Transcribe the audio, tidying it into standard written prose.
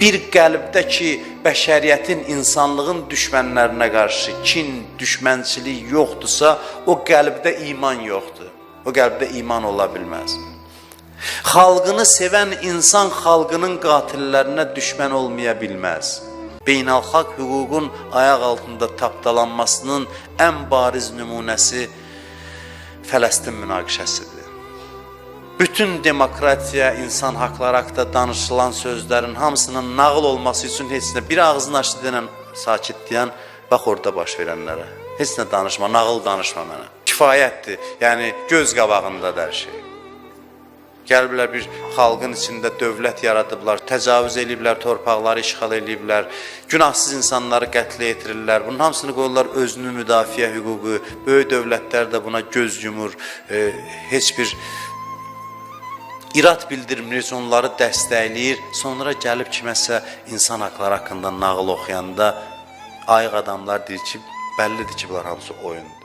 bir qəlbdə ki, bəşəriyyətin, insanlığın düşmənlərinə qarşı kin, düşmənçilik yoxdursa, o qəlbdə iman yoxdur. O qəlbdə iman ola bilməz. Xalqını sevən insan xalqının qatillərinə düşmən olmaya bilməz. Beynəlxalq hüququn ayaq altında tapdalanmasının ən bariz nümunəsi Fələstin münaqişəsidir. Bütün demokratiya, insan haqları haqqında danışılan sözlərin hamısının nağıl olması üçün heç nə, bir ağzını açdı denən sakit deyən, bax orada baş verənlərə. Heç nə danışma, nağıl danışma mənə. Kifayətdir, yəni göz qabağındadır hər şey. Gəliblər bir xalqın içində dövlət yaradıblar, təcavüz ediblər, torpaqları işğal ediblər, günahsız insanları qətlə yetirirlər. Bunun hamısını qoyurlar özünü müdafiə hüququ, böyük dövlətlər də buna göz yumur, heç bir irad bildirmir, onları dəstəkləyir. Sonra gəlib kiməsə insan haqları haqqında nağıl oxuyanda ayıq adamlar deyir ki, bəllidir ki, bunlar hamısı oyundur.